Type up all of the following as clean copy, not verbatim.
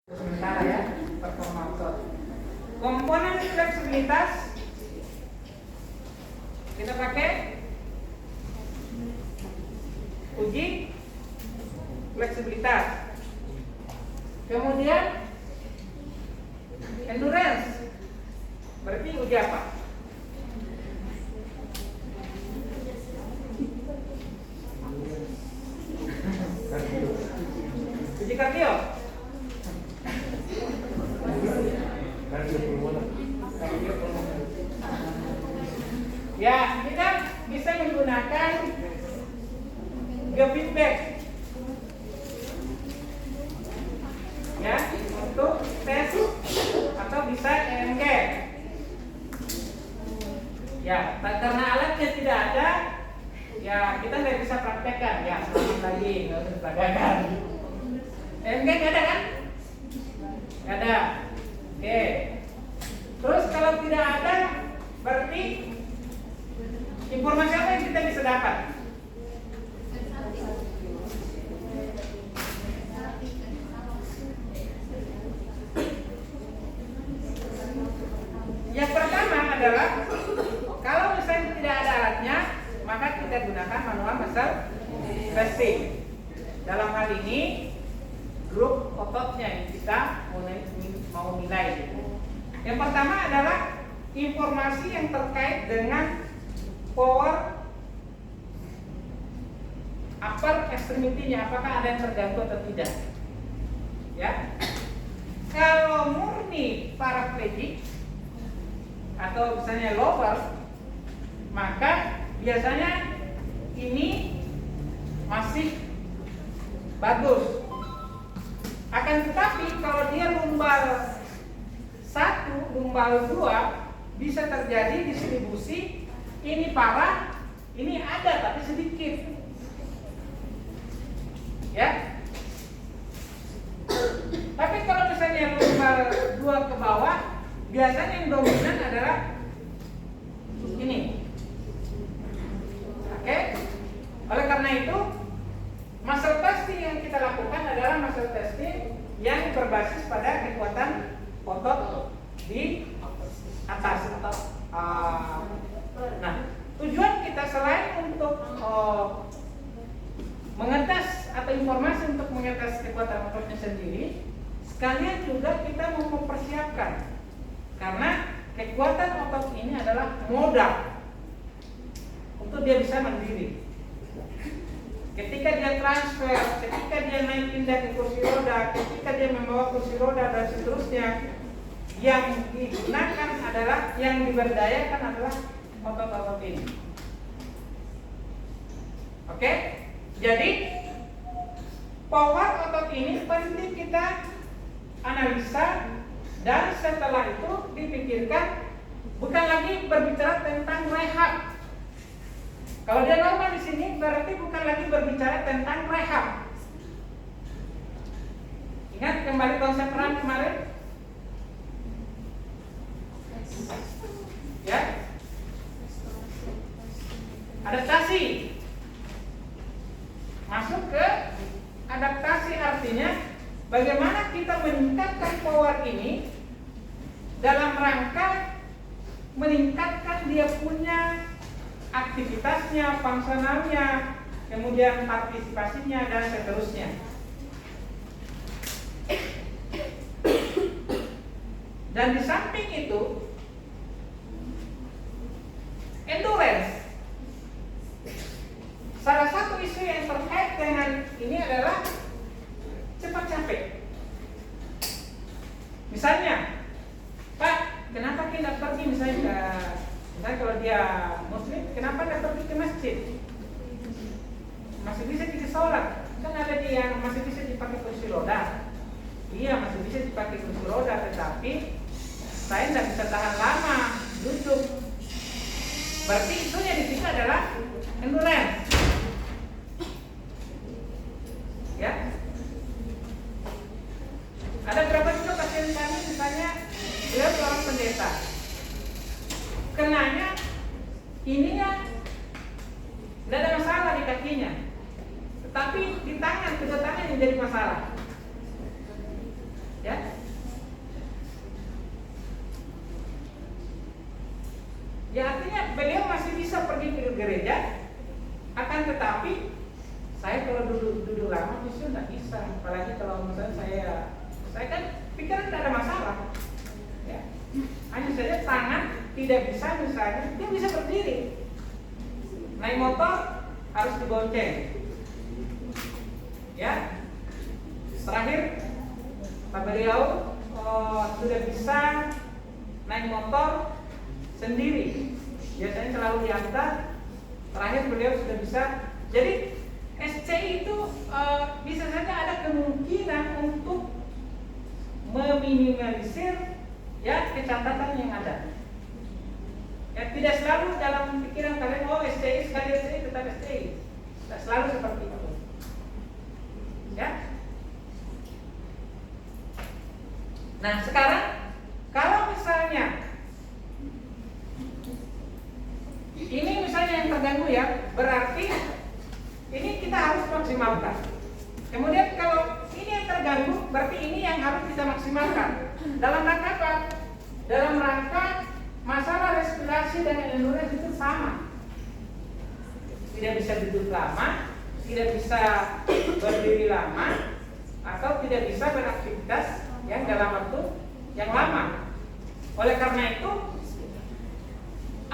sementara ya, performa otot. Komponen fleksibilitas kita pakai uji fleksibilitas. Kemudian endurance, berarti uji apa? Uji kardio. Ya, kita bisa menggunakan biofeedback ya untuk tes atau bisa EMG. Ya, karena alatnya tidak ada, ya kita nggak bisa praktekkan. Ya, selamat lagi, nggak usah praktekkan. EMG nggak ada kan? Nggak ada. Oke. Terus kalau tidak ada, berarti informasi apa yang kita bisa dapat? Yang pertama adalah kalau misalnya tidak ada alatnya, maka kita gunakan manual muscle testing. Dalam hal ini grup ototnya yang kita mau nilai. Yang pertama adalah informasi yang terkait dengan power upper extremity-nya, apakah ada yang terganggu atau tidak. Ya. Kalau murni paraplegic atau misalnya lower, maka biasanya ini masih bagus. Akan tetapi kalau dia lumbar 1, lumbar 2 bisa terjadi distribusi ini parah, ini ada tapi sedikit. Ya. Tapi kalau misalnya lumbar 2 ke bawah, biasanya yang dominan adalah ini. Oke? Oleh karena itu, muscle testing yang kita lakukan adalah muscle testing yang berbasis pada kekuatan otot di atas atau nah, tujuan kita selain untuk mengetes atau informasi untuk mengetes kekuatan ototnya sendiri, sekalian juga kita mau mempersiapkan, karena kekuatan otot ini adalah modal untuk dia bisa mandiri. Ketika dia transfer, ketika dia naik pindah ke kursi roda, ketika dia membawa kursi roda dan seterusnya, yang digunakan adalah, yang diberdayakan adalah otot-otot ini. Oke? Jadi power otot ini penting kita analisa, dan setelah itu dipikirkan, bukan lagi berbicara tentang rehab. Kalau dia normal di sini, berarti bukan lagi berbicara tentang rehab. Ingat kembali konsep RAM kemarin? Ya, adaptasi. Masuk ke adaptasi, artinya bagaimana kita meningkatkan power ini dalam rangka meningkatkan dia punya aktivitasnya, fungsionalnya, kemudian partisipasinya dan seterusnya. Dan di samping itu, endurance. Salah satu isu yang terkait dengan ini adalah cepat capek. Misalnya, Pak, kenapa kita pergi misalnya kalau dia muslim, kenapa tidak pergi ke masjid? Masih bisa kita sholat. Kan ada dia yang masih bisa dipakai kursi roda. Iya, masih bisa dipakai kursi roda, tetapi saya tidak bisa tahan lama duduk. Berarti isunya di sini adalah endurance. Ya. Ada berapa juga pasien kami, misalnya beliau seorang pendeta, kenanya ininya tidak ada masalah di kakinya, tetapi di tangan, kedua tangan yang jadi masalah. Ya, Ya artinya beliau masih bisa pergi ke gereja, akan tetapi saya kalau duduk lama justru nggak bisa. Apalagi kalau misalnya saya kan pikiran tidak ada masalah. Ya. Hanya saja tangan tidak bisa, misalnya dia bisa berdiri. Naik motor harus dibonceng. Ya. Terakhir Pak beliau sudah bisa naik motor sendiri. Biasanya selalu diantar. Terakhir beliau sudah bisa. Jadi SCI itu bisa saja ada kemungkinan untuk meminimalisir ya kecacatan yang ada. Ya, tidak selalu dalam pikiran kalian SCI sekali SCI tetap SCI. Tidak selalu seperti itu. Ya. Nah sekarang kalau misalnya ini misalnya yang terganggu ya, berarti ini kita harus maksimalkan. Kemudian kalau ini yang terganggu, berarti ini yang harus kita maksimalkan. Dalam rangka apa? Dalam rangka masalah respirasi dan endurance itu sama. Tidak bisa duduk lama, tidak bisa berdiri lama, atau tidak bisa beraktivitas yang dalam waktu yang lama. Oleh karena itu,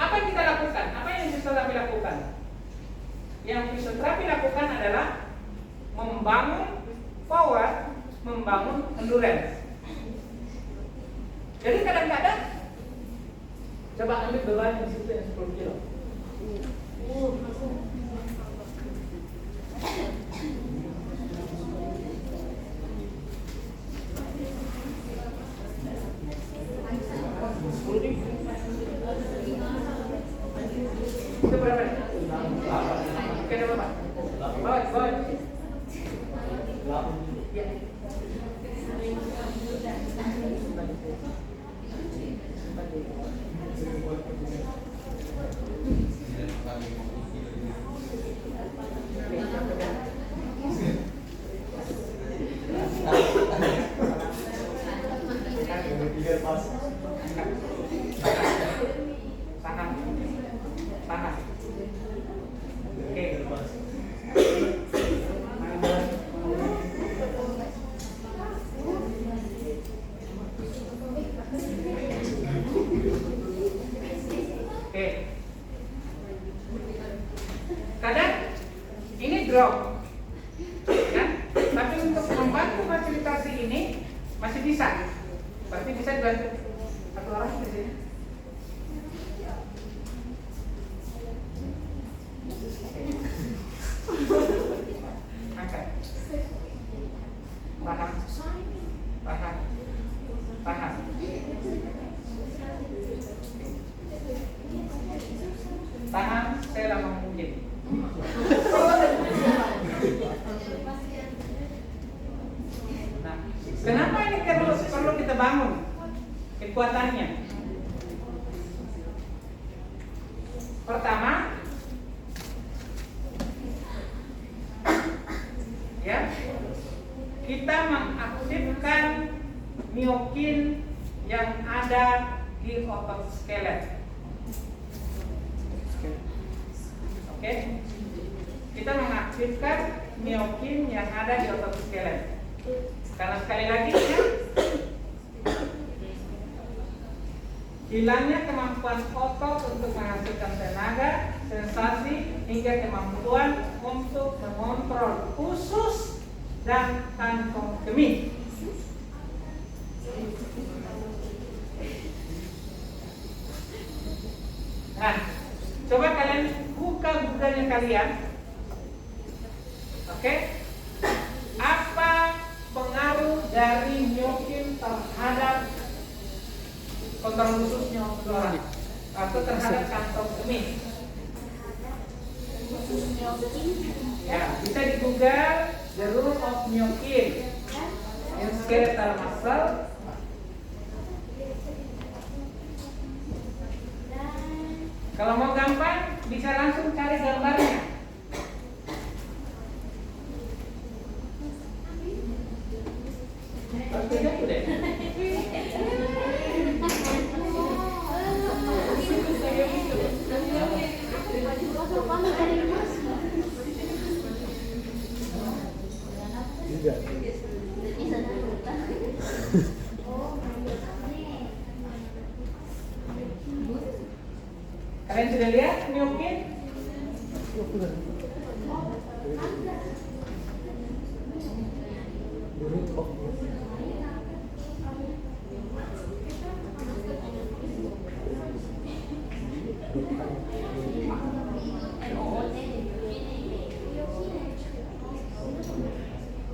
apa yang kita lakukan? Apa yang fisioterapi lakukan? Yang fisioterapi lakukan adalah membangun power, membangun endurance. Jadi kadang-kadang coba ambil beban di situ yang 10 kilo. Itu berapa? Oke, ada berapa? Bawa. Ya. Tahan. Oke. Kadang ini drop, kan? Tapi untuk membantu fasilitasi ini masih bisa. Berarti bisa dibantu satu orang di sini. Angkat. Tahan. Tahan, saya lama mungkin. Nah, kenapa ini perlu kita bangun kekuatannya? Pertama, ya, kita mengaktifkan miokin yang ada di otot skelet. Oke, kita mengaktifkan miokin yang ada di otot skelet. Karena sekali lagi ya, hilangnya kemampuan otot untuk menghasilkan tenaga, sensasi, hingga kemampuan untuk mengontrol usus dan kantong kemih. Nah, coba kalian buka bukunya kalian. Oke? Apa pengaruh dari miokin terhadap kontrol ususnya orang atau terhadap kantong kemih? Ya, bisa di Google the role of miokin in skeletal muscle. Kalau mau gampang, bisa langsung cari gambarnya. Kalian sudah lihat mungkin?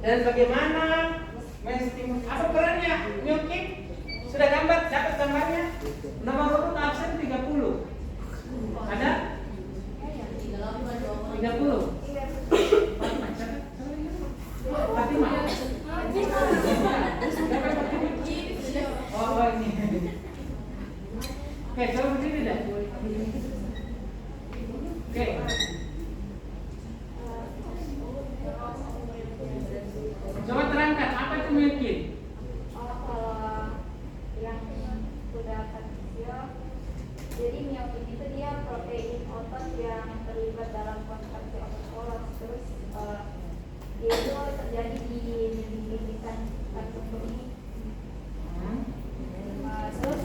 Dan bagaimana apa perannya mungkin? Sudah dapat gambarnya? Nomor urut absen 30. Ada? 30. Fatimah. Oh ini. Oke, coba berdiri dah. Oke. Coba terangkan apa itu mungkin? Kalau yang sudah kecil, jadi miokin itu dia protein otot yang terlibat dalam kontraksi otot polos. Terus dia itu terjadi di dinding-dindingan jantung ini. Terus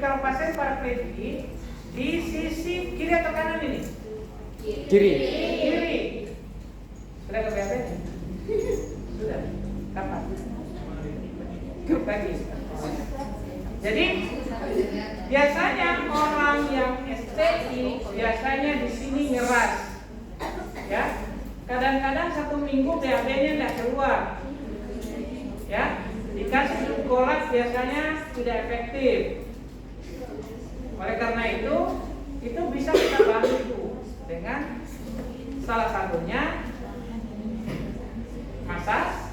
kalau pasien paraplegia di sisi kiri atau kanan ini? Kiri. Kiri. Sudah kebetulan? Sudah. Kapan? Pagi. Jadi biasanya orang yang STI biasanya di sini ngeras, ya. Kadang-kadang 1 minggu BAB-nya tidak keluar, ya. Dikasih glukolat biasanya tidak efektif. Oleh karena itu bisa kita bantu dengan salah satunya massage,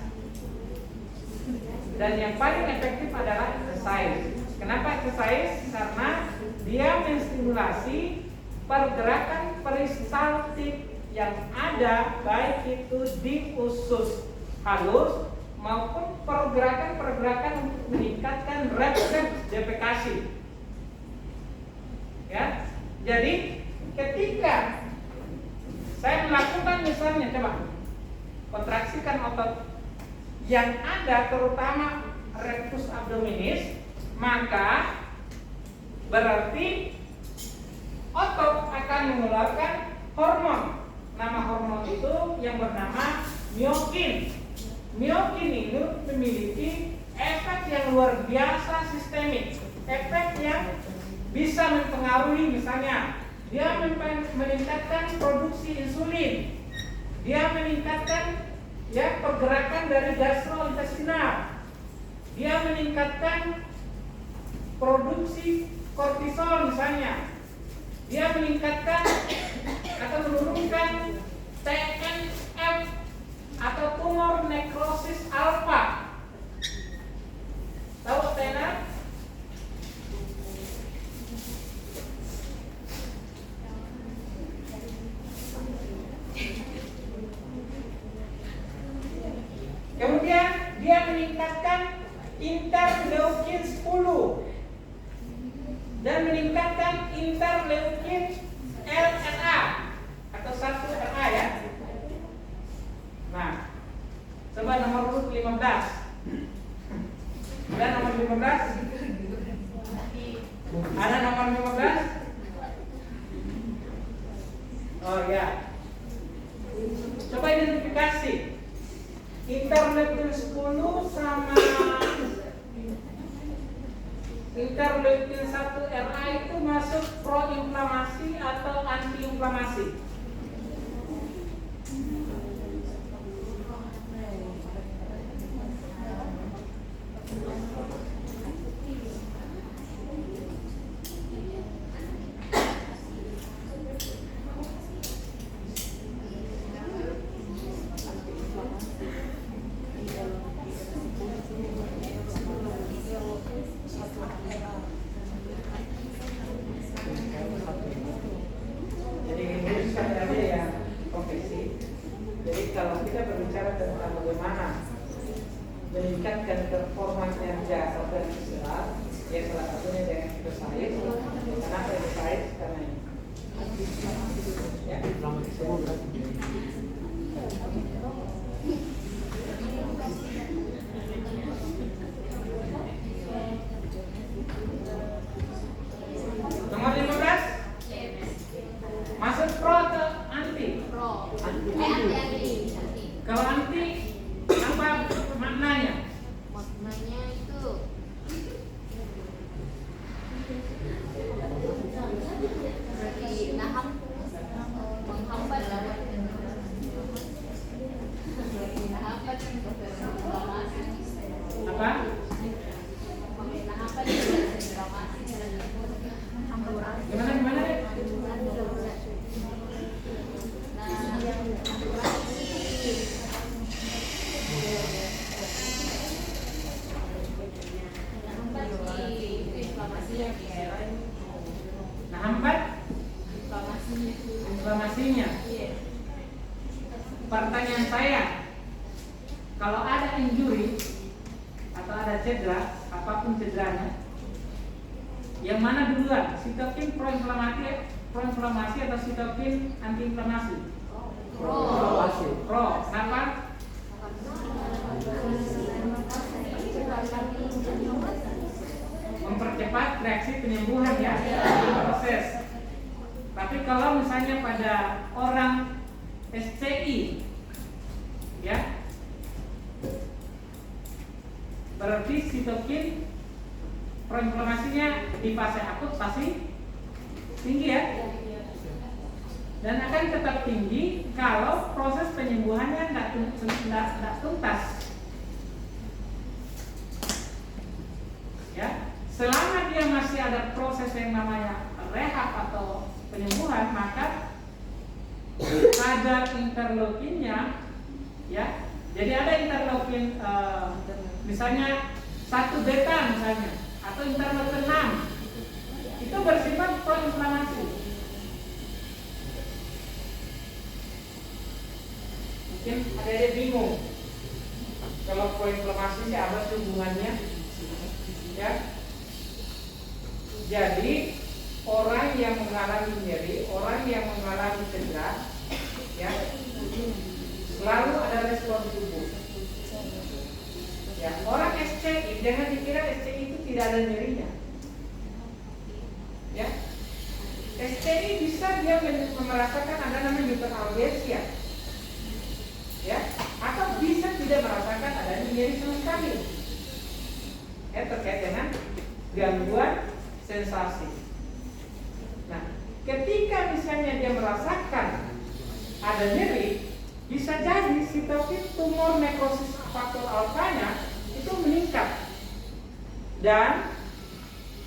dan yang paling efektif adalah exercise. Kenapa exercise? Karena dia menstimulasi pergerakan peristaltik yang ada, baik itu di usus halus maupun pergerakan-pergerakan untuk meningkatkan refleks defekasi. Ya, jadi ketika saya melakukan misalnya, coba kontraksikan otot yang ada, terutama rectus abdominis, maka berarti otot akan mengeluarkan hormon. Nama hormon itu yang bernama miokin. Miokin itu memiliki efek yang luar biasa sistemik, efek yang bisa mempengaruhi, misalnya dia meningkatkan produksi insulin, dia meningkatkan pergerakan dari gastrointestinal, dia meningkatkan produksi kortisol misalnya, dia meningkatkan atau menurunkan TNF atau tumor nekrosis alfa. Tahu TNF? Kemudian dia meningkatkan interleukin 10 dan meningkatkan interleukin LNA atau 1RA, ya. Nah, coba nomor urut 15. Dan nomor 15? Ada nomor 15? Oh ya. Coba identifikasi. Interleukin 10 sama interleukin 1RA itu masuk proinflamasi atau antiinflamasi? Meningkatkan performa kinerja organisasi, ya salah satunya dengan exercise. Kenapa exercise? Karena ini. Ya. Apa? Gimana? Nah, hambat inflamasinya. Pertanyaan saya, kalau ada injury atau ada cedera, apapun cederanya, yang mana duluan? Sitokin proinflamasi atau sitokin antiinflamasi? Pro. Kenapa? Mempercepat reaksi penyembuhan ya, proses. Tapi kalau misalnya pada orang SCI, ya, berarti sitokin proinflamasinya di fase akut pasti tinggi ya, dan akan tetap tinggi kalau proses penyembuhannya tidak tuntas. Ya, selama dia masih ada proses yang namanya rehab atau penyembuhan, maka kadar interleukinnya, ya, jadi ada interleukin misalnya 1 beta misalnya, atau interleukin 6 itu bersifat proinflamasi. Mungkin ada bingung kalau proinflamasi sih apa sih hubungannya, ya. Jadi orang yang mengalami nyeri, orang yang mengalami cedera, ya, selalu ada respon tubuh. Ya, orang SCI jangan dikira SCI itu tidak ada nyerinya. Ya, SCI bisa dia merasakan ada namanya hiperalgesia, ya, atau bisa tidak merasakan adanya nyeri sama sekali. Terkait dengan gangguan sensasi. Nah, ketika misalnya dia merasakan ada nyeri, bisa jadi sitokin tumor nekrosis faktor alfanya itu meningkat, dan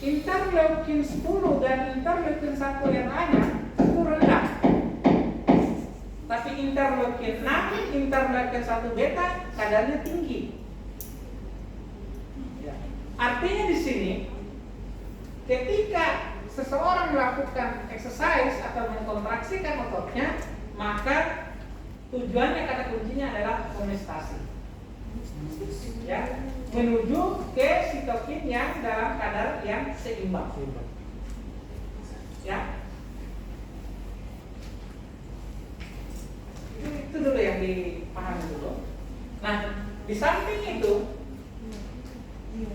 interleukin 10 dan interleukin 1 yang lainnya itu rendah. Tapi interleukin 6, interleukin 1 beta kadarnya tinggi. Artinya di sini, ketika seseorang melakukan exercise atau mengkontraksikan ototnya, maka tujuannya, kata kuncinya adalah homeostasi, ya, menuju ke sitokin yang dalam kadar yang seimbang, ya. Itu dulu yang dipahami dulu. Nah, di samping itu,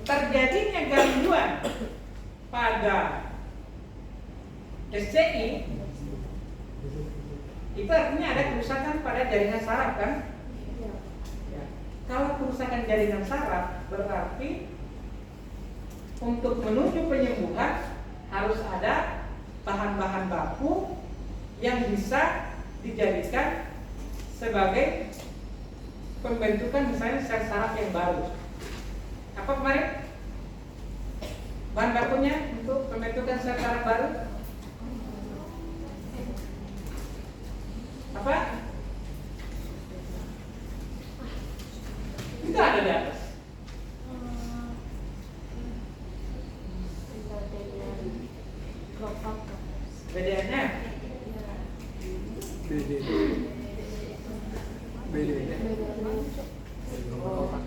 terjadinya gangguan pada SCI itu artinya ada kerusakan pada jaringan saraf, kan? Ya. Kalau kerusakan jaringan saraf berarti untuk menuju penyembuhan harus ada bahan-bahan baku yang bisa dijadikan sebagai pembentukan misalnya sel saraf yang baru. Apa kemarin bahan bakunya untuk pembentukan sel saraf baru? Apa? Itu ada di atas. BDN-nya?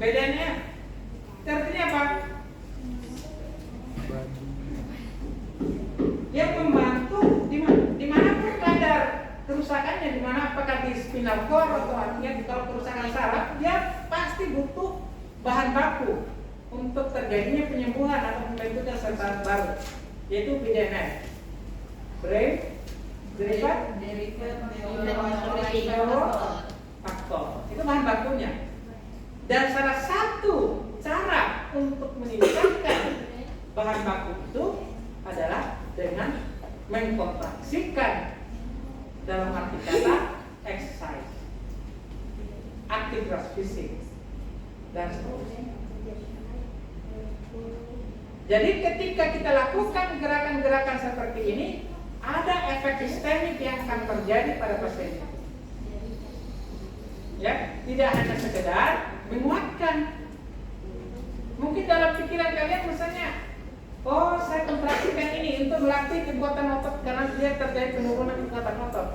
BDN-nya? Artinya apa? Dia membantu dimanapun kadar kerusakannya, dimana apakah di spinal cord atau artinya kalau kerusakan saraf, dia pasti butuh bahan baku untuk terjadinya penyembuhan atau pembentukan sel saraf baru, yaitu BDNF, brain derived factor. Itu bahan bakunya. Dan salah satu cara untuk meningkatkan bahan baku itu adalah dengan mengkontraksikan, dalam arti kata exercise, aktivitas fisik, dan seterusnya. Jadi ketika kita lakukan gerakan-gerakan seperti ini, ada efek sistemik yang akan terjadi pada pasien. Ya, tidak hanya sekedar menguatkan. Mungkin dalam pikiran kalian misalnya, oh saya kontraksikan ini untuk melatih kekuatan otot karena dia terjadi penurunan kekuatan otot.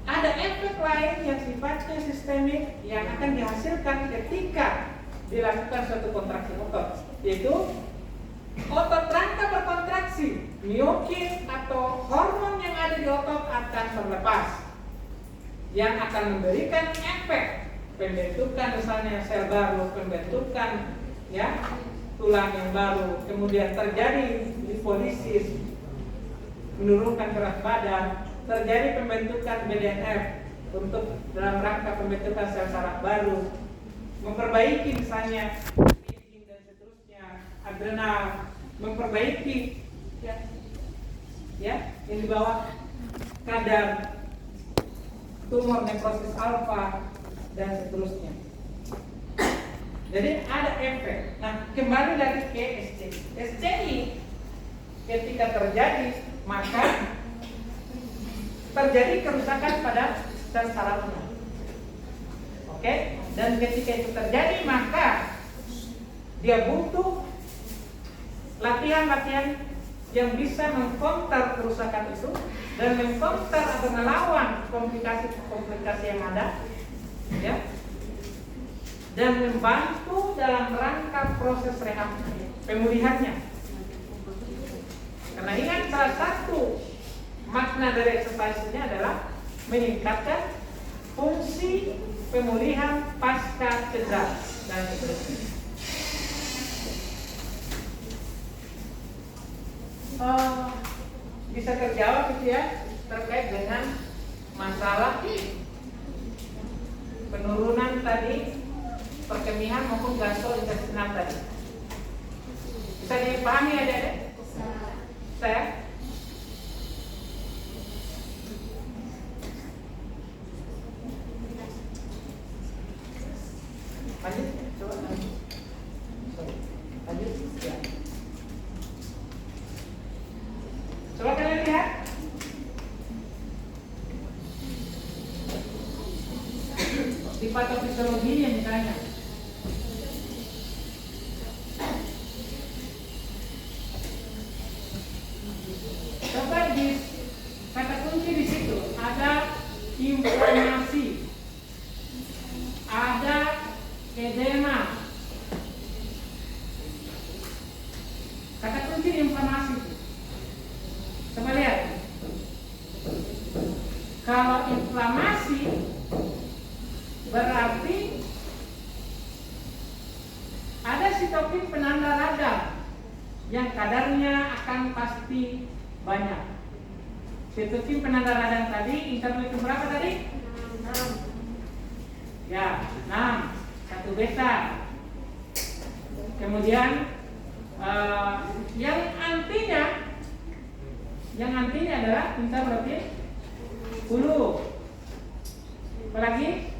Ada efek lain yang sifatnya sistemik yang akan dihasilkan ketika dilakukan suatu kontraksi otot, yaitu otot rangka berkontraksi, miokin atau hormon yang ada di otot akan terlepas, yang akan memberikan efek pembentukan misalnya sel baru, pembentukan ya tulang yang baru, kemudian terjadi lipolisis, menurunkan berat badan, terjadi pembentukan BDNF untuk dalam rangka pembentukan sel saraf baru, memperbaiki misalnya dan seterusnya, adrenal, memperbaiki ya yang di bawah kadar tumor nekrosis alfa dan seterusnya. Jadi ada efek. Nah, kembali lagi ke SCI. SCI ketika terjadi maka terjadi kerusakan pada sel sarafnya. Oke? Dan ketika itu terjadi maka dia butuh latihan-latihan yang bisa mengcounter kerusakan itu dan mengcounter atau melawan komplikasi-komplikasi yang ada, ya, dan membantu dalam rangka proses rehab pemulihannya. Karena ingat salah satu makna dari exercise ini adalah meningkatkan fungsi pemulihan pasca cedera dan seterusnya. Bisa terjawab gitu ya terkait dengan masalah penurunan tadi perkemihan maupun gastrointestinal tadi. Bisa dipahami adik-adik? Saya lanjut, coba lanjut. Lanjut, ya. Coba kalian lihat. Di patofisiologi yang ditanya. Coba di kata kunci di situ ada inflamasi, ada edema. Kata kunci inflamasi. Coba lihat. Kalau inflamasi berarti ada sitokin penanda radang yang kadarnya akan pasti banyak. Sitokin penanda radang tadi interleukin berapa tadi? 6. Ya, 6. 1 beta. Kemudian yang antinya adalah interleukin 10. Apalagi?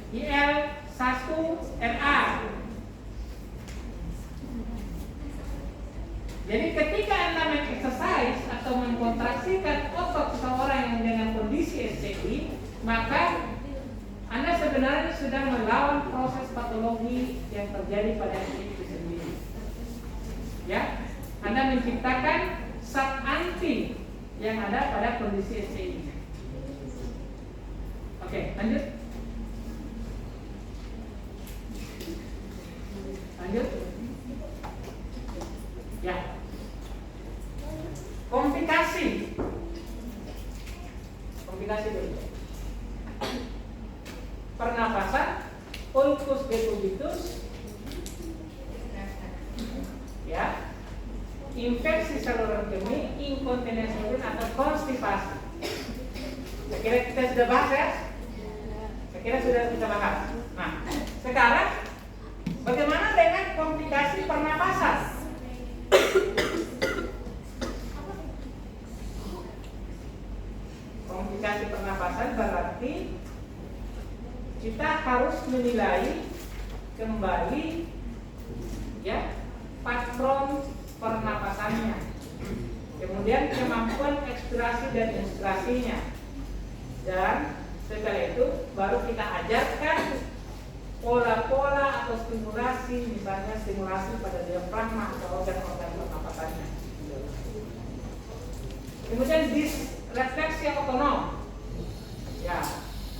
IL-1RA. Jadi ketika Anda mengexercise atau mengkontraksikan otot seseorang yang dengan kondisi SCI, maka Anda sebenarnya sudah melawan proses patologi yang terjadi pada SCI itu sendiri. Ya, Anda menciptakan zat anti yang ada pada kondisi SCI. Oke, lanjut. Ya. Komplikasi dulu. Pernapasan, ulcus decubitus, ya, infeksi saluran kemih, inkontinensi urin atau konstipasi. Saya kira kita sudah bahas ya. Saya kira sudah kita bahas. Nah, sekarang bagaimana dengan komplikasi pernapasan? Komplikasi pernapasan berarti kita harus menilai kembali ya, patron pernapasannya, kemudian kemampuan ekspirasi dan inspirasinya, dan setelah itu baru kita ajarkan pola-pola atau stimulasi, misalnya stimulasi pada diafragma atau organ-organ pernapasannya. Kemudian disrefleksi otonom, ya,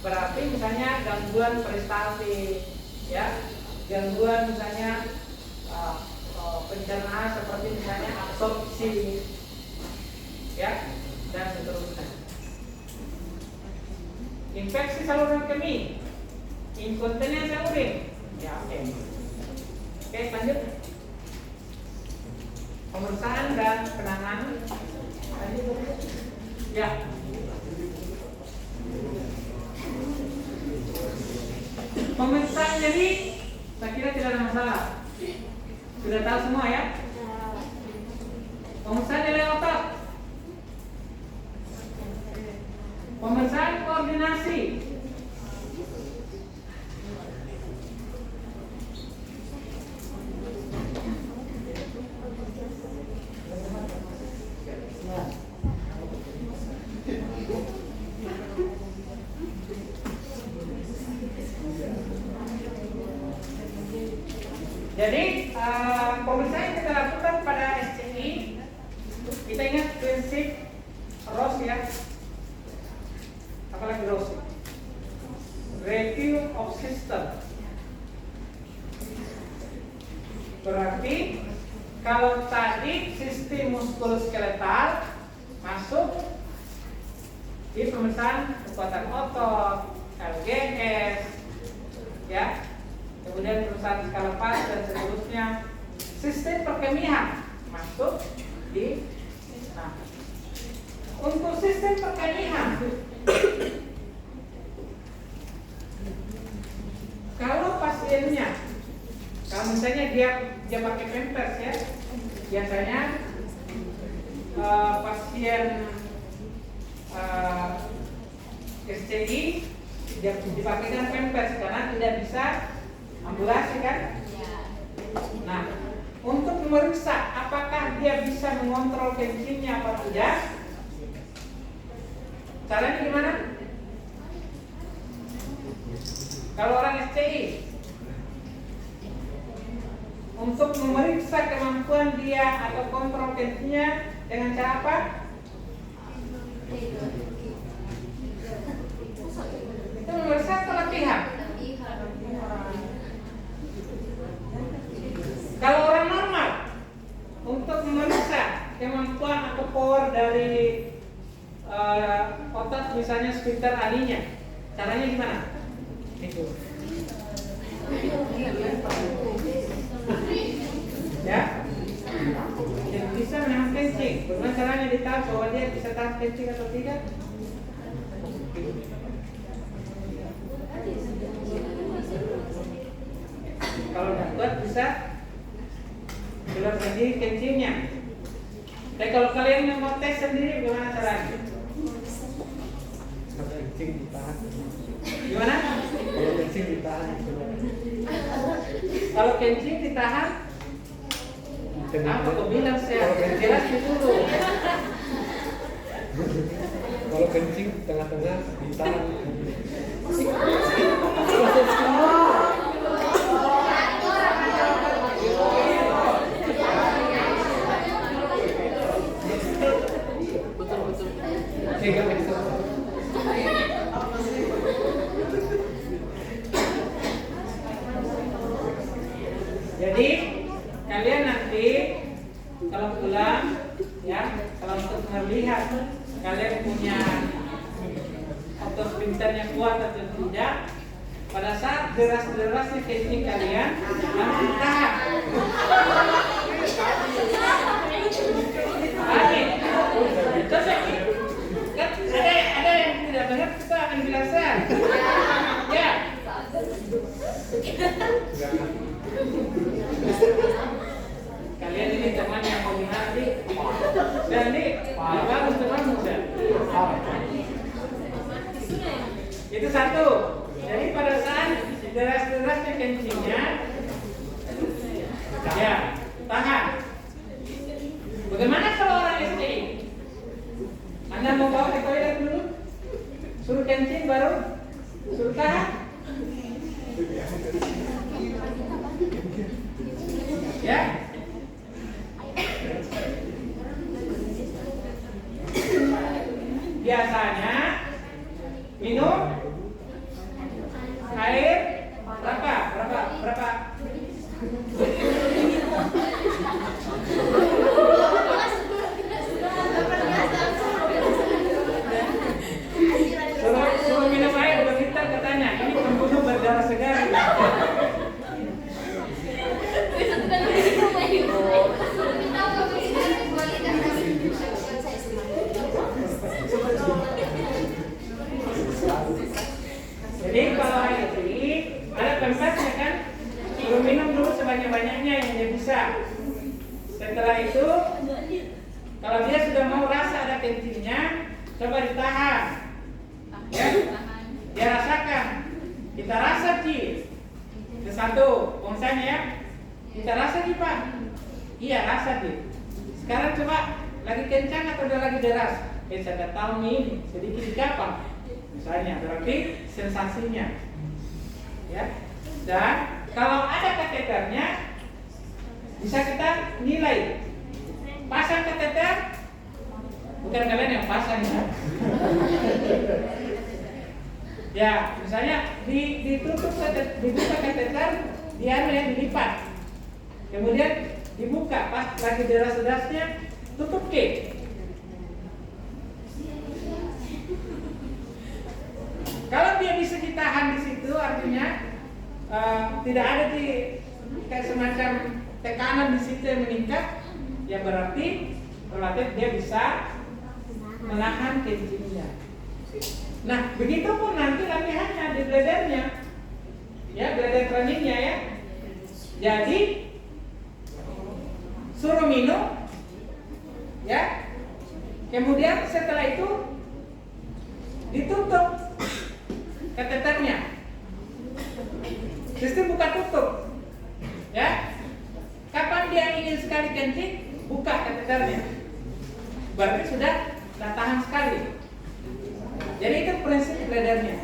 berarti misalnya gangguan peristaltik, ya, gangguan misalnya pencernaan seperti misalnya absorpsi, ya, dan seterusnya. Infeksi saluran kemih, inkontinensi urin, ya, oke. Oke, lanjut. Pemeriksaan dan penanganan. Lanjut. Ya. Pemeriksaan jadi, saya kira tidak ada masalah. Sudah tahu semua ya? Pemeriksaan nilai otot. Pemeriksaan koordinasi. Jadi pemeriksaan yang kita lakukan pada SCI, kita ingat prinsip ROS ya, apalagi ROS, review of system. Berarti kalau tadi sistem muskuloskeletal masuk di pemeriksaan kekuatan otot, LGS, ya. Kemudian perusahaan skala pas dan seterusnya. Sistem perkemihan masuk di. Nah, untuk sistem perkemihan, kalau pasiennya, kalau misalnya dia pakai pampers ya, biasanya pasien SCI dia dipakaikan pampers karena tidak bisa ambulasi kan? Nah, untuk memeriksa apakah dia bisa mengontrol kencingnya apa tidak, caranya gimana? Kalau orang SCI, untuk memeriksa kemampuan dia atau kontrol kencingnya dengan cara apa? Itu memeriksa atau latihan? Kalau orang normal, untuk memeriksa kemampuan atau power dari otot misalnya sphincter alinya, caranya gimana? Itu. Ya, yang bisa menahan kencing. Bagaimana caranya ditahu bahwa dia bisa tahan kencing atau tidak? Kalau dapat bisa keluar sendiri kencingnya. Tapi kalau kalian yang mau tes sendiri, bagaimana caranya? Kencing ditahan. Gimana? Kalau kencing ditahan. Kalau kencing ditahan, apa kau bilang saya? Jelas dulu. Kalau kencing tengah-tengah ditahan. Jadi kalian nanti kalau pulang ya, kalau untuk melihat kalian punya otot sphincternya kuat atau tidak, pada saat deras-derasnya kencing kalian langsung tahan. Terus kan ada yang tidak benar, kita akan jelaskan. Ya. Kalian ini teman yang mau mengerti, dan ini bagus temanmu kan? Itu satu. Jadi pada saat deras-derasnya kencingnya, Ya. Biasanya minum air berapa? Suruh minum air, dokter katanya ini pembunuh berdarah segar. Jadi kalau air ini ada tempatnya kan, suruh minum dulu sebanyak-banyaknya yang dia bisa. Setelah itu, kalau dia sudah mau rasa ada kencingnya, coba ditahan. Ya, dia rasakan. Kita rasa Ci. Ke satu, misalnya ya, kita rasa Ci Pak. Iya rasa Ci. Sekarang coba lagi kencang atau udah lagi deras? Saya tidak tahu nih, sedikit digapang. Misalnya, berarti sensasinya. Ya. Dan kalau ada kateternya, bisa kita nilai. Pasang kateter, bukan kalian yang pasang ya. Ya, misalnya dibuka kateter, dia yang dilipat. Kemudian dibuka, pas lagi deras-derasnya, tutup K. Kalau dia bisa ditahan di situ, artinya tidak ada kayak semacam tekanan di situ yang meningkat, ya berarti relatif dia bisa menahan kencingnya. Nah, begitu pun nanti latihannya di bladernya, ya blader trainingnya ya. Jadi suruh minum, ya. Kemudian setelah itu ditutup kateternya. Sistem buka tutup. Ya. Kapan dia ingin sekali kencing, buka kateternya. Berarti sudah tahan sekali. Jadi itu prinsip bladernya.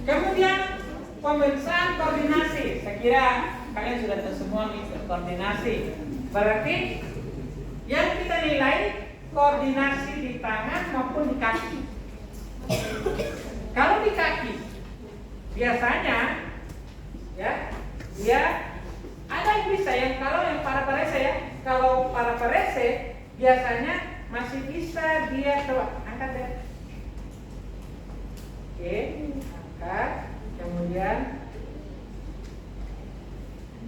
Kemudian pemeriksaan koordinasi. Saya kira kalian sudah tahu semua nih koordinasi. Berarti yang kita nilai koordinasi di tangan maupun di kaki. Kalau di kaki, biasanya ya dia ada yang bisa ya. Kalau yang paraparese ya, kalau paraparese biasanya masih bisa dia coba angkat ya. Oke, angkat, kemudian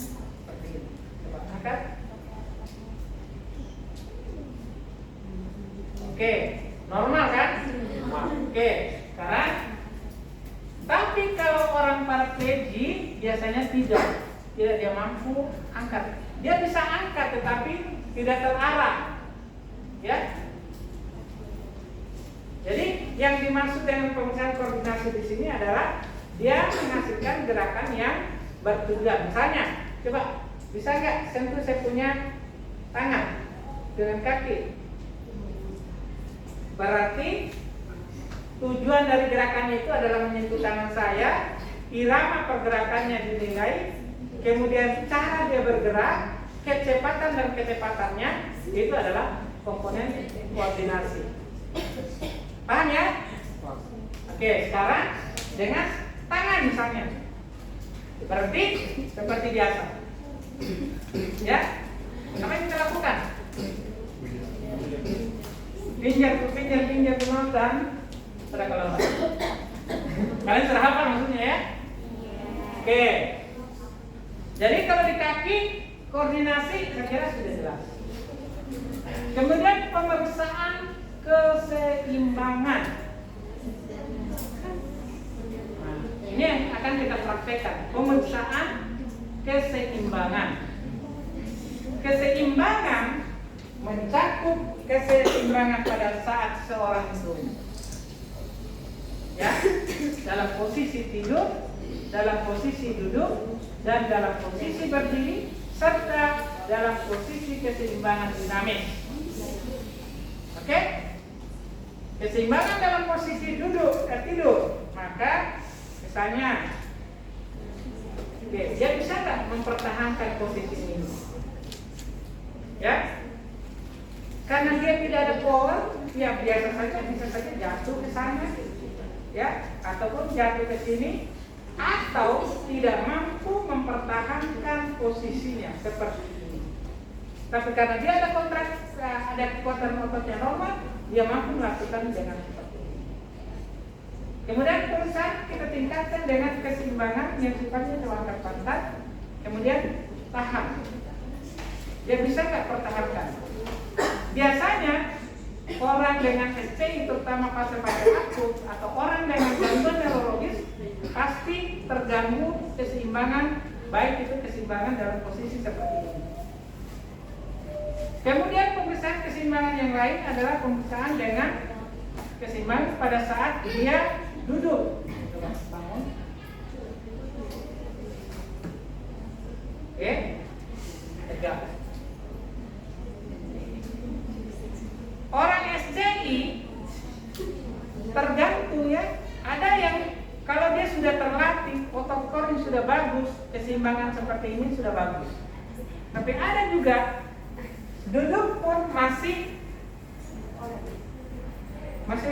seperti ini. Coba angkat. Oke, normal kan? Oke, sekarang tapi kalau orang paraplegia biasanya tidak dia mampu angkat. Dia bisa angkat tetapi tidak terarah. Ya. Jadi yang dimaksud dengan pemeriksaan koordinasi di sini adalah dia menghasilkan gerakan yang bertujuan. Misalnya, coba bisa nggak sentuh saya punya tangan dengan kaki? Berarti tujuan dari gerakannya itu adalah menyentuh tangan saya, irama pergerakannya dinilai, kemudian cara dia bergerak, kecepatan dan kecepatannya itu adalah komponen koordinasi. Paham ya? Oke, sekarang dengan tangan misalnya. Berarti seperti biasa. Ya? Apa yang kita lakukan? Pinjam ke mouse dan sudah kalau kalian sudah hafal maksudnya ya? Oke. Jadi kalau di kaki koordinasi saya kira sudah jelas. Kemudian pemeriksaan keseimbangan. Nah, ini yang akan kita praktekkan. Pemeriksaan keseimbangan. Keseimbangan mencakup keseimbangan pada saat seorang itu ya dalam posisi tidur, dalam posisi duduk, dan dalam posisi berdiri, serta dalam posisi keseimbangan dinamis. Oke? Keseimbangan dalam posisi duduk, tidur. Maka misalnya mempertahankan posisi ini. Ya, karena dia tidak ada power, ya biasa saja bisa saja jatuh ke sana, ya, ataupun jatuh ke sini, atau tidak mampu mempertahankan posisinya seperti ini. Tapi karena dia ada ada kekuatan otot yang normal, dia mampu melakukan dengan seperti ini. Kemudian perusahaan kita tingkatkan dengan keseimbangan yang sifatnya terangkat pantat, kemudian tahan. Dia bisa nggak pertahankan? Biasanya orang dengan SCI, terutama fase akut, atau orang dengan gangguan neurologis pasti terganggu keseimbangan, baik itu keseimbangan dalam posisi seperti ini. Kemudian pemeriksaan keseimbangan yang lain adalah pemeriksaan dengan keseimbangan pada saat dia duduk. Coba bangun. Oke, tegak. Orang SCI tergantung ya. Ada yang kalau dia sudah terlatih, otot core sudah bagus, keseimbangan seperti ini sudah bagus. Tapi ada juga duduk pun masih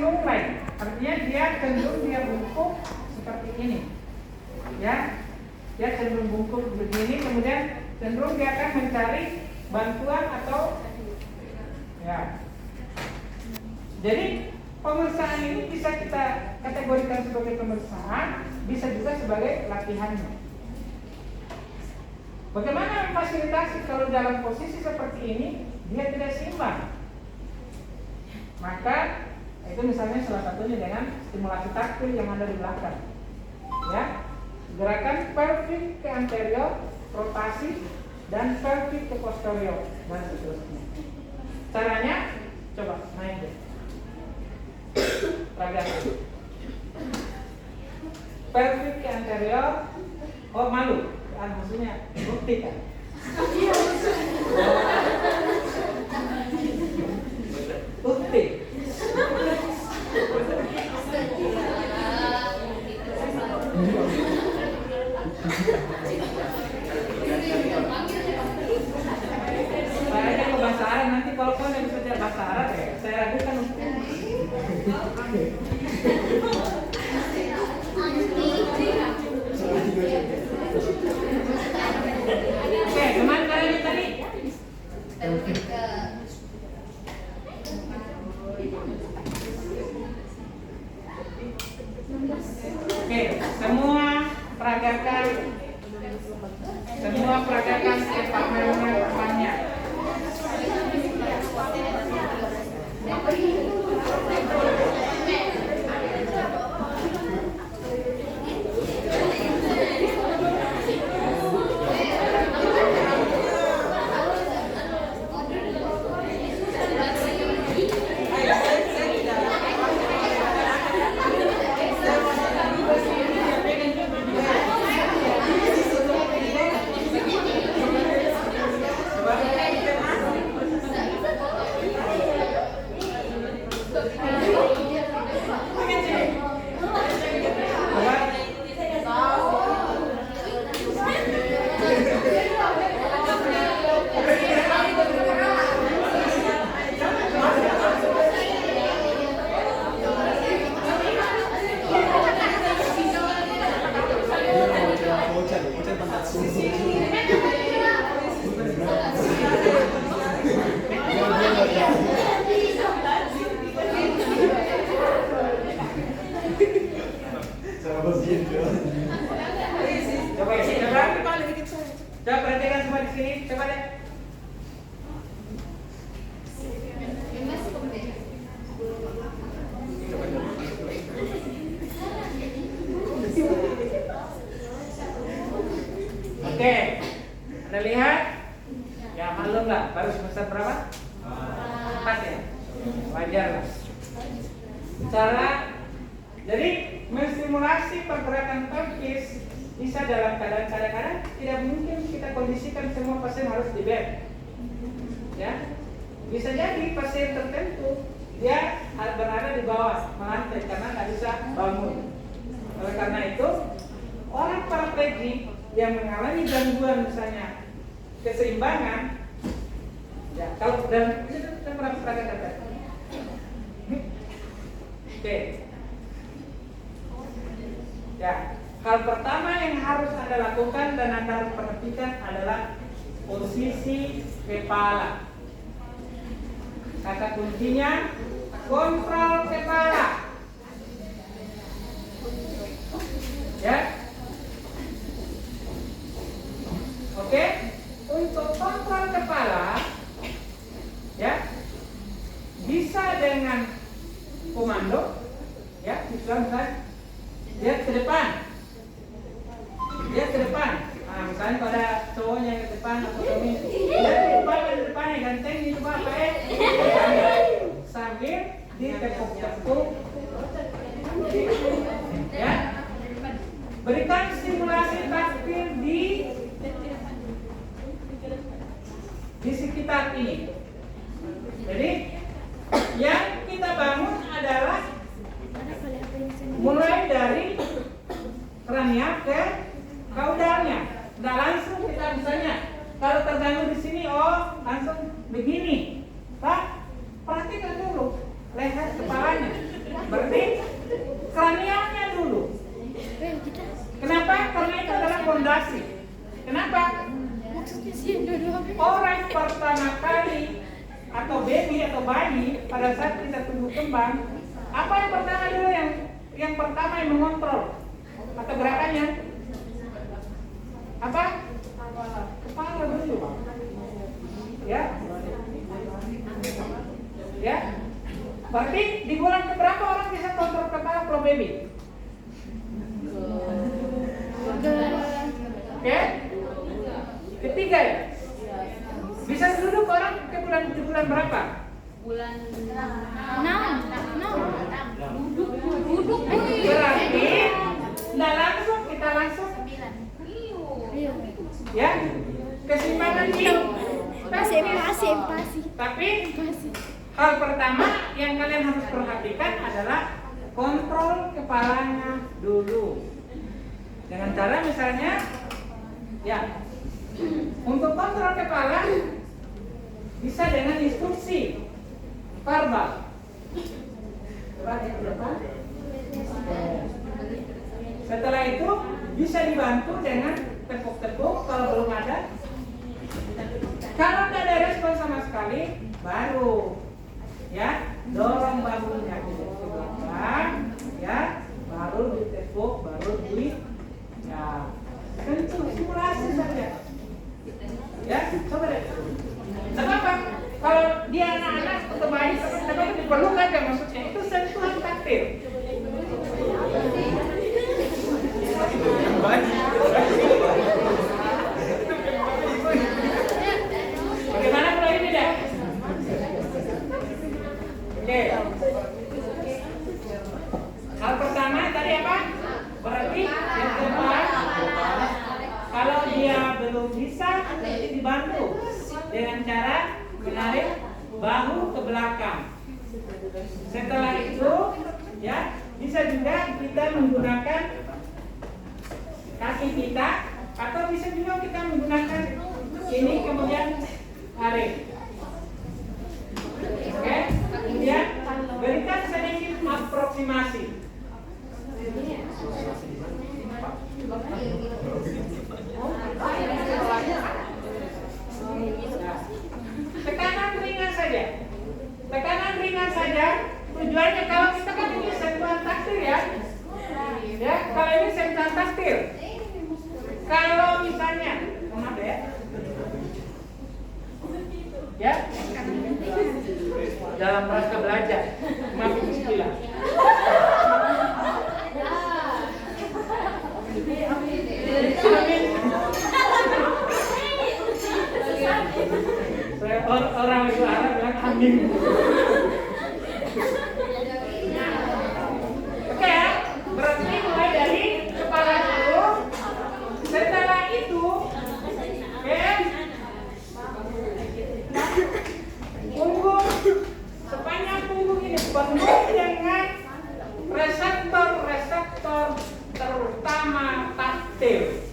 lunglai. Artinya dia cenderung dia bungkuk seperti ini. Ya. Dia cenderung bungkuk begini, kemudian cenderung dia akan mencari bantuan atau ya. Jadi pemeriksaan ini bisa kita kategorikan sebagai pemeriksaan, bisa juga sebagai latihannya. Bagaimana memfasilitasi kalau dalam posisi seperti ini dia tidak seimbang? Maka itu misalnya salah satunya dengan stimulasi taktil yang ada di belakang. Ya, gerakan pelvic ke anterior, rotasi, dan pelvic ke posterior dan seterusnya. Caranya coba naik deh. Ragakan. Pelvic ke anterior. Oh malu, maksudnya bukti kan? Bukti. Saya ke bahasa Arab, nanti kalau kau yang bisa bahasa Arab ya, saya ragukan untuk oke, kemana kalian tadi? Oke, semua peragakan departemennya. Coba perhatikan semua di sini, coba deh. Oke, Anda lihat? Ya maklum lah, baru semester berapa? 4 ya? Wajar lah. Jadi menstimulasi pergerakan pelvis bisa dalam keadaan kadang-kadang tidak mungkin kita kondisikan semua pasien harus di bed. Ya, bisa jadi pasien tertentu dia berada di bawah melantai karena nggak bisa bangun. Oleh karena itu orang paraplegik yang mengalami gangguan misalnya keseimbangan, ya kalau dan kita pernah kata. Oke. Ya, hal pertama yang harus Anda lakukan dan Anda harus perhatikan adalah posisi kepala. Kata kuncinya kontrol kepala. Ya. Oke, untuk kontrol kepala ya bisa dengan komando ya, misalnya lihat ke depan. Lihat ke depan. Nah, misalnya pada cowoknya ke depan atau kami lihat ke depannya ganteng itu apa sambil ditepuk-tepuk ya. Berikan stimulasi taktil di sekitar ini. Jadi yang kita bangun adalah mulai dari kranial ke kaudalnya. Nggak langsung kita misalnya kalau terganggu di sini, oh langsung begini. Pak, perhatikan dulu leher kepalanya. Berarti kranialnya dulu. Kenapa? Karena itu adalah fondasi. Kenapa? Orang pertama kali atau baby atau bayi pada saat kita tumbuh kembang, apa yang pertama dulu yang pertama yang mengontrol atau gerakannya? Apa? Kepala dulu. Ya. Ya. Berarti di bulan keberapa orang bisa kontrol kepala kalau baby? Oke? Ketiga ya? Bisa duduk orang ke bulan berapa? Bulan 6. Duduk. Berarti nggak langsung kita langsung ya kesimpangan ini. Tapi hal pertama yang kalian harus perhatikan adalah kontrol kepalanya dulu. Dengan cara misalnya ya untuk kontrol kepala bisa dengan instruksi verbal. Setelah itu bisa dibantu dengan tepuk-tepuk kalau belum ada. Kalau tidak ada respon sama sekali, baru ya dorong bahunya ke belakang, ya baru ditepuk, baru di ya kencang simulasi saja. Ya, coba deh. Tidak apa kalau dia anak-anak atau bayi, tapi diperlukan kan maksudnya itu sentuhan taktil. Bagaimana kalau ini dah? Oke. Hal pertama tadi apa? Berarti yang kedua, kalau dia belum bisa, nanti dibantu dengan cara menarik bahu ke belakang. Setelah itu, ya bisa juga kita menggunakan kaki kita, atau bisa juga kita menggunakan ini kemudian tarik. Oke, kemudian berikan sedikit aproksimasi. Tekanan ringan saja. Tekanan ringan saja. Tujuannya kalau kita kan ini sentuhan taktil ya. Ya, kalau ini sentuhan taktil. Kalau misalnya, maaf ya. Ya. Dalam rangka belajar. Maaf istilah. Orang itu Arab bilang amin. Oke ya, berarti mulai dari kepala dulu. Setelah itu, punggung sepanjang punggung ini penuh dengan reseptor terutama taktil.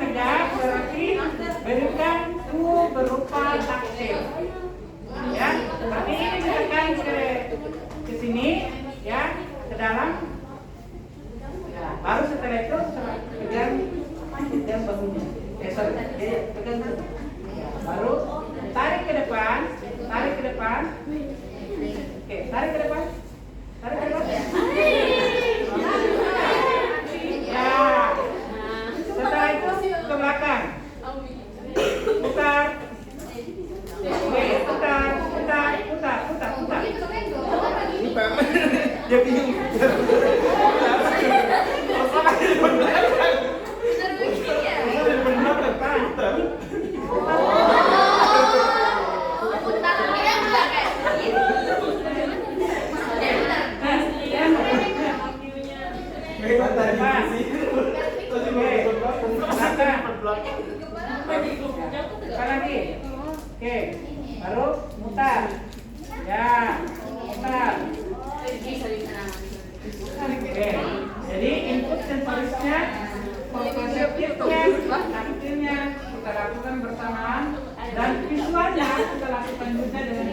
tegak berarti berikan berupa taksil. Ya, berarti ini ditekan ke sini, ya, ke dalam. Ya, baru setelah itu pegang bahunya. Pegang tuh. Ya, baru tarik ke depan. Oke, tarik ke depan. Ya. Setelah itu ke belakang. Putar. Oke, putar. Dia bingung. Lagi. Oke, baru mutar. Ya, mutar. Oke, jadi input sensorisnya, konseptifnya, taktilnya kita lakukan bersamaan dan visualnya kita lakukan juga dengan